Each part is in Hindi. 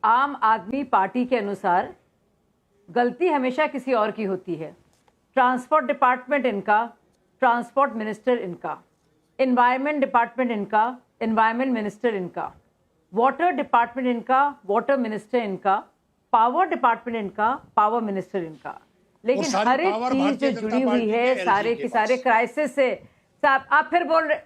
आम आदमी पार्टी के अनुसार गलती हमेशा किसी और की होती है। ट्रांसपोर्ट डिपार्टमेंट इनका, ट्रांसपोर्ट मिनिस्टर इनका, एनवायरनमेंट डिपार्टमेंट इनका, एनवायरनमेंट मिनिस्टर इनका, वाटर डिपार्टमेंट इनका, वाटर मिनिस्टर इनका, पावर डिपार्टमेंट इनका, पावर मिनिस्टर इनका। लेकिन हर एक चीज जो जुड़ी हुई है सारे के सारे क्राइसिस से। आप फिर बोल रहे,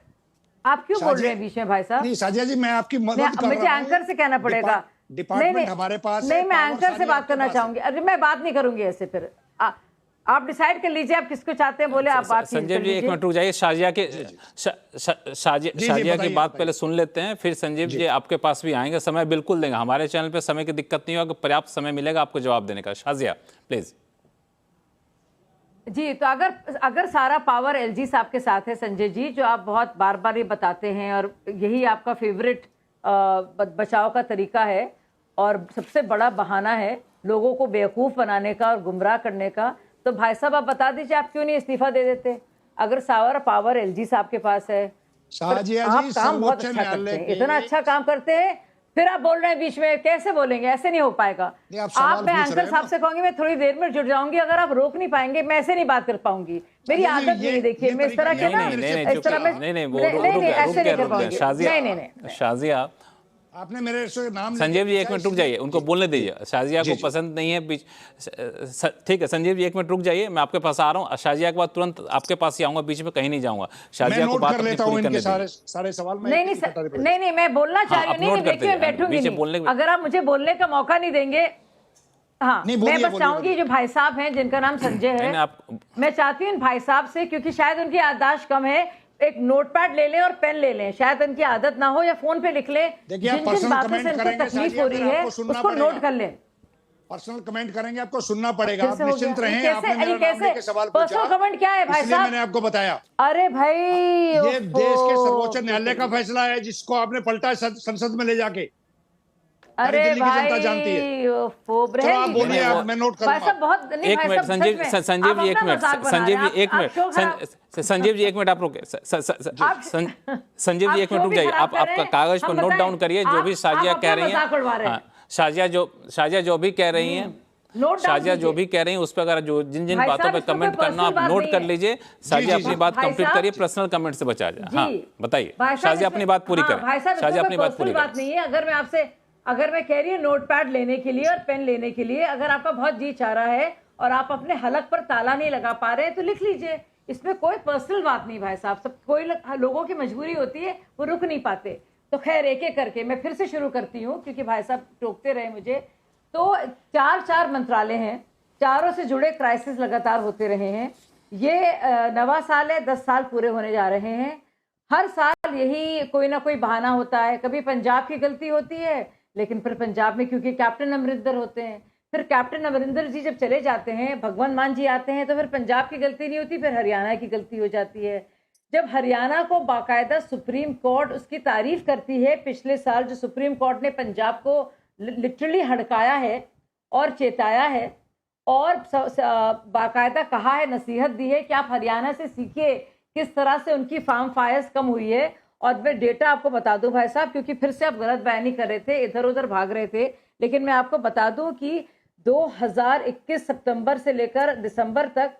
आप क्यों बोल रहे हैं बीच में भाई साहब? नहीं साजिया जी, मैं आपकी मदद कर रहा हूं। मुझे एंकर से कहना पड़ेगा। डिपार्टमेंट हमारे पास नहीं, मैं एंकर से बात करना चाहूंगी। अरे मैं बात नहीं करूंगी ऐसे। फिर आप डिसाइड कर लीजिए आप किसको चाहते हैं बोले। आप बात संजीव जी एक मिनट रुक जाइए। शाजिया की बात पहले सुन लेते हैं, फिर संजीव जी आपके पास भी आएंगे। समय बिल्कुल देंगे, हमारे चैनल पे समय की दिक्कत नहीं होगा, पर्याप्त समय मिलेगा आपको जवाब देने का। शाजिया प्लीज। जी, तो अगर सारा पावर एलजी साहब के साथ है संजय जी, जो आप बहुत बार बार ये बताते हैं और यही आपका फेवरेट बचाव का तरीका है और सबसे बड़ा बहाना है लोगों को बेवकूफ़ बनाने का और गुमराह करने का, तो भाई साहब आप बता दीजिए आप क्यों नहीं इस्तीफा दे देते? अगर सारा पावर एलजी साहब के पास है, आप काम बहुत अच्छा करते हैं, इतना अच्छा काम करते हैं, फिर आप बोल रहे हैं बीच में, कैसे बोलेंगे? ऐसे नहीं हो पाएगा। आप मैं एंकर साहब से कहूंगी मैं थोड़ी देर में जुड़ जाऊंगी, अगर आप रोक नहीं पाएंगे मैं ऐसे नहीं बात कर पाऊंगी। मेरी आदत नहीं, देखिए मैं इस तरह के ना इस तरह में नहीं ऐसे नहीं कर पाऊंगी। नहीं शाजिया आपने मेरे नाम संजीव जी एक मिनट रुक जाइए, उनको बोलने दीजिए। शाजिया को पसंद नहीं है बीच, ठीक है संजीव जी एक मिनट रुक जाइए, मैं आपके पास आ रहा हूँ। शाजिया के बाद तुरंत आपके पास ही आऊंगा, बीच में कहीं नहीं जाऊंगा। शाजिया को बात करनी पूरी करने दीजिए। सारे सवाल नहीं मैं बोलना चाह रही हूँ, देखिए मैं बैठूंगी नहीं अगर आप मुझे बोलने का मौका नहीं देंगे। हाँ, मैं बस चाहूंगी जो भाई साहब हैं जिनका नाम संजय है, मैं चाहती हूँ इन भाई साहब से, क्योंकि शायद उनकी याददाश्त कम है, एक नोटपैड ले लें और पेन ले लें, शायद उनकी आदत ना हो, या फोन पे लिख लें जिन जिन बातों से इनको तकलीफ हो रही है उसको नोट कर लें। पर्सनल कमेंट करेंगे, आपको सुनना पड़ेगा, आप निश्चिंत रहें। आपने मेरा नाम लेके सवाल पूछा, पर्सनल कमेंट क्या है भाई साहब? मैंने आपको बताया। अरे भाई, ये देश के सर्वोच्च न्यायालय का फैसला है जिसको आपने पलटा संसद में ले जाके। अरे भाई जानती है। तो आप बोलिए, मैं नोट करूंगा। बहुत एक मिनट संजीव जी एक मिनट संजीव जी एक मिनट आप रुके। संजीव जी एक मिनट रुक जाइए, आप आपका कागज पर नोट डाउन करिए जो भी शाजिया कह रही हैं। शाजिया जो भी कह रही हैं, शाजिया जो भी कह रही हैं उस पर अगर जो जिन जिन बातों पे कमेंट करना आप नोट कर लीजिए। शाजिया अपनी बात कंप्लीट करिए, पर्सनल कमेंट से बचा जाए। हाँ बताइए शाजिया अपनी बात पूरी करें। शाजिया अपनी बात पूरी बात नहीं है। अगर मैं कह रही हूँ नोटपैड लेने के लिए और पेन लेने के लिए, अगर आपका बहुत जी चाह रहा है और आप अपने हलक पर ताला नहीं लगा पा रहे हैं तो लिख लीजिए, इसमें कोई पर्सनल बात नहीं भाई साहब। सब कोई लोगों की मजबूरी होती है, वो रुक नहीं पाते। तो खैर एक एक करके मैं फिर से शुरू करती हूँ क्योंकि भाई साहब टोकते रहे मुझे। तो चार मंत्रालय हैं, चारों से जुड़े क्राइसिस लगातार होते रहे हैं। ये नवा साल है, 10 साल पूरे होने जा रहे हैं। हर साल यही कोई ना कोई बहाना होता है। कभी पंजाब की गलती होती है, लेकिन फिर पंजाब में क्योंकि कैप्टन अमरिंदर होते हैं, फिर कैप्टन अमरिंदर जी जब चले जाते हैं, भगवंत मान जी आते हैं, तो फिर पंजाब की गलती नहीं होती, फिर हरियाणा की गलती हो जाती है। जब हरियाणा को बाकायदा सुप्रीम कोर्ट उसकी तारीफ करती है, पिछले साल जो सुप्रीम कोर्ट ने पंजाब को लिटरली हड़काया है और चेताया है और बाकायदा कहा है, नसीहत दी है कि आप हरियाणा से सीखिए किस तरह से उनकी फार्म फायर्स कम हुई है। और मैं डेटा आपको बता दूं भाई साहब, क्योंकि फिर से आप गलत बयानी कर रहे थे, इधर उधर भाग रहे थे, लेकिन मैं आपको बता दूं कि 2021 सितंबर से लेकर दिसंबर तक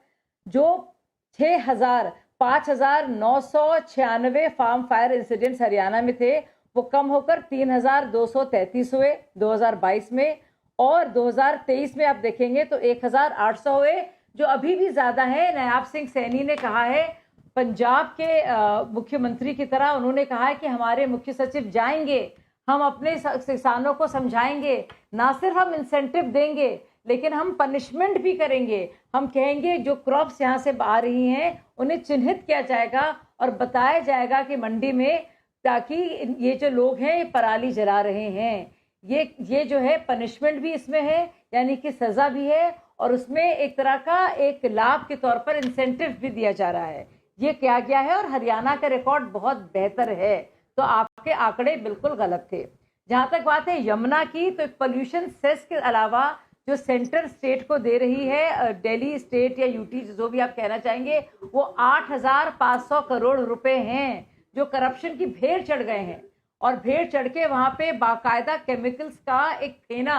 जो 5,996 फार्म फायर इंसिडेंट्स हरियाणा में थे, वो कम होकर 3,233 हुए 2022 में, और 2023 में आप देखेंगे तो 1,800 हुए, जो अभी भी ज्यादा है। नायाब सिंह सैनी ने कहा है, पंजाब के मुख्यमंत्री की तरह उन्होंने कहा है कि हमारे मुख्य सचिव जाएंगे, हम अपने किसानों को समझाएंगे, ना सिर्फ हम इंसेंटिव देंगे लेकिन हम पनिशमेंट भी करेंगे। हम कहेंगे जो क्रॉप्स यहाँ से आ रही हैं उन्हें चिन्हित किया जाएगा और बताया जाएगा कि मंडी में, ताकि ये जो लोग हैं ये पराली जला रहे हैं, ये जो है पनिशमेंट भी इसमें है, यानी कि सजा भी है, और उसमें एक तरह का एक लाभ के तौर पर इंसेंटिव भी दिया जा रहा है। ये किया गया है और हरियाणा का रिकॉर्ड बहुत बेहतर है। तो आपके आंकड़े बिल्कुल गलत थे। जहाँ तक बात है यमुना की, तो पोल्यूशन सेस के अलावा जो सेंटर स्टेट को दे रही है, दिल्ली स्टेट या यूटी जो भी आप कहना चाहेंगे, वो 8,500 करोड़ रुपए हैं जो करप्शन की भेड़ चढ़ गए हैं। और भेड़ चढ़ के वहां पे बाकायदा केमिकल्स का एक फेना,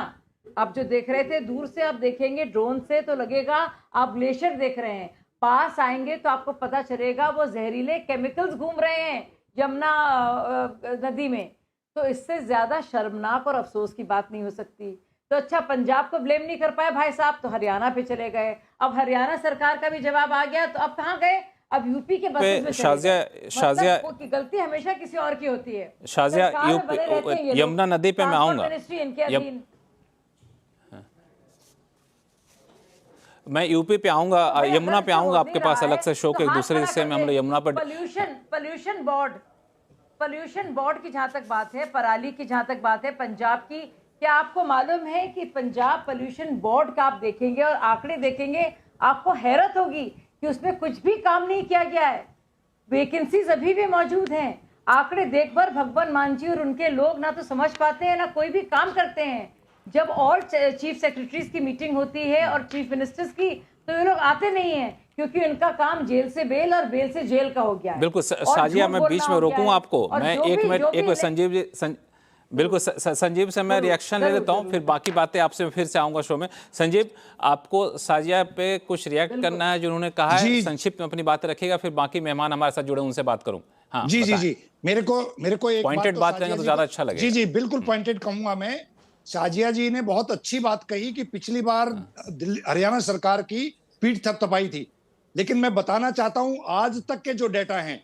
आप जो देख रहे थे दूर से, आप देखेंगे ड्रोन से तो लगेगा आप ग्लेशियर देख रहे हैं, पास आएंगे तो आपको पता चलेगा वो जहरीले केमिकल्स घूम रहे हैं यमुना नदी में। तो इससे ज्यादा शर्मनाक और अफसोस की बात नहीं हो सकती। तो अच्छा, पंजाब को ब्लेम नहीं कर पाए भाई साहब, तो हरियाणा पे चले गए। अब हरियाणा सरकार का भी जवाब आ गया, तो अब कहाँ गए? अब यूपी के बसेस में शाजिया की गलती हमेशा किसी और की होती है। शाजिया यमुना नदी पे मैं आऊंगा, इनके अधीन। मैं यूपी पे आऊंगा, यमुना पे आऊंगा आपके पास अलग से शो के एक दूसरे हिस्से में हम लोग यमुना पर। पोल्यूशन बोर्ड की जहां तक बात है, पराली की जहां तक बात है, पंजाब की, क्या आपको मालूम है कि पंजाब पोल्यूशन बोर्ड का आप देखेंगे और आंकड़े देखेंगे, आपको हैरत होगी कि उसमें कुछ भी काम नहीं किया गया है। वैकेंसीज अभी भी मौजूद हैं। आंकड़े देखकर भगवान मान जी और उनके लोग ना तो समझ पाते हैं ना कोई भी काम करते हैं। जब और चीफ सेक्रेटरीज की मीटिंग होती है और चीफ मिनिस्टर्स की, तो ये लोग आते नहीं हैं क्योंकि उनका काम जेल से बेल और बेल से जेल का हो गया है। बिल्कुल शाजिया, मैं बीच में रोकूं आपको, मैं एक मिनट संजीव जी बिल्कुल संजीव से मैं रिएक्शन ले लेता हूं, फिर बाकी बातें आपसे फिर से आऊंगा शो में। संजीव, आपको साजिया पे कुछ रिएक्ट करना है, जिन्होंने कहा है संक्षिप्त में अपनी बातें रखिएगा, फिर बाकी मेहमान हमारे साथ जुड़े उनसे बात करूं। हाँ जी जी जी, मेरे को एक पॉइंटेड बात करेंगे तो ज्यादा अच्छा लगेगा। जी जी बिल्कुल पॉइंटेड कहूंगा मैं। साजिया जी ने बहुत अच्छी बात कही कि पिछली बार हरियाणा सरकार की पीठ थपथपाई थी, लेकिन मैं बताना चाहता हूं आज तक के जो डेटा हैं,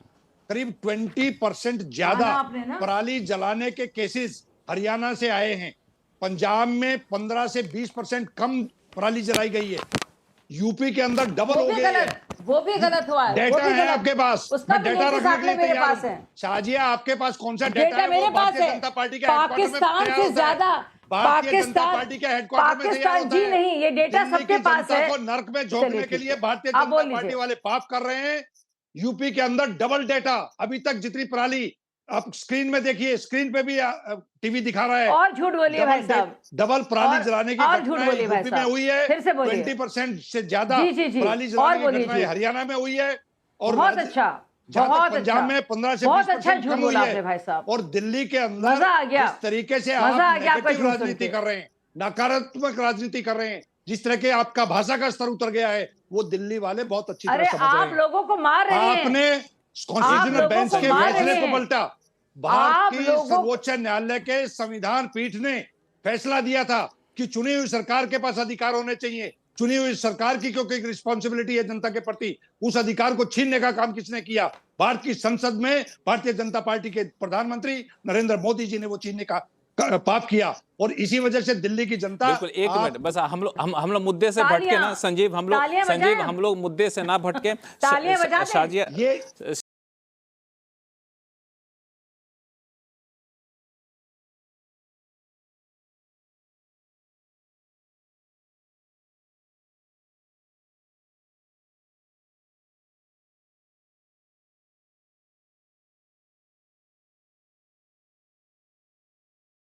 करीब 20% ज्यादा पराली जलाने के केसेस हरियाणा से आए हैं। पंजाब में 15 से 20% कम पराली जलाई गई है। यूपी के अंदर डबल हो गया है। वो भी गलत हुआ है। डेटा है आपके पास, मैं डेटा रखने के लिए तैयार हूं। शाजिया, आपके पास कौन सा डेटा है? मेरे पास है। जनता पार्टी का पाकिस्तान से ज्यादा भारतीय जनता पार्टी के हेडक्वार्टर में तैयार होता है। नहीं, ये डेटा सबके पास है। को नर्क में झोंकने के लिए भारतीय जनता पार्टी वाले पाप कर रहे हैं। यूपी के अंदर डबल डेटा, अभी तक जितनी पराली आप स्क्रीन में देखिए, स्क्रीन पे भी टीवी दिखा रहा है। और झूठ बोलिए भाई साहब, डबल पराली जलाने की घटना यूपी में हुई है। 20% से ज्यादा पराली जलाने की घटना हरियाणा में हुई है। और बहुत अच्छा, पंजाब में 15 से 20% कम हुई है भाई साहब। और दिल्ली के अंदर इस तरीके से आप नेगेटिव राजनीति कर रहे हैं, नकारात्मक राजनीति कर रहे हैं, जिस तरह के आपका भाषा का स्तर उतर गया है, वो दिल्ली वाले बहुत अच्छी तरह समझ रहे हैं। आप लोगों को मार रहे हैं। आपने कॉन्स्टिट्यूशनल बेंच के फैसले को पलटा। भारत की सर्वोच्च न्यायालय के संविधान पीठ ने फैसला दिया था कि चुनी हुई सरकार के पास अधिकार होने चाहिए। चुनी हुई सरकार की क्योंकि एक रिस्पॉन्सिबिलिटी है जनता के प्रति, उस अधिकार को छीनने का काम किसने किया? भारत की संसद में भारतीय जनता पार्टी के प्रधानमंत्री नरेंद्र मोदी जी ने वो छीनने का पाप किया। और इसी वजह से दिल्ली की जनता। बिल्कुल, एक मिनट बस, हम लोग मुद्दे से भटके ना संजीव, हम लोग मुद्दे से ना भटके। शाजिया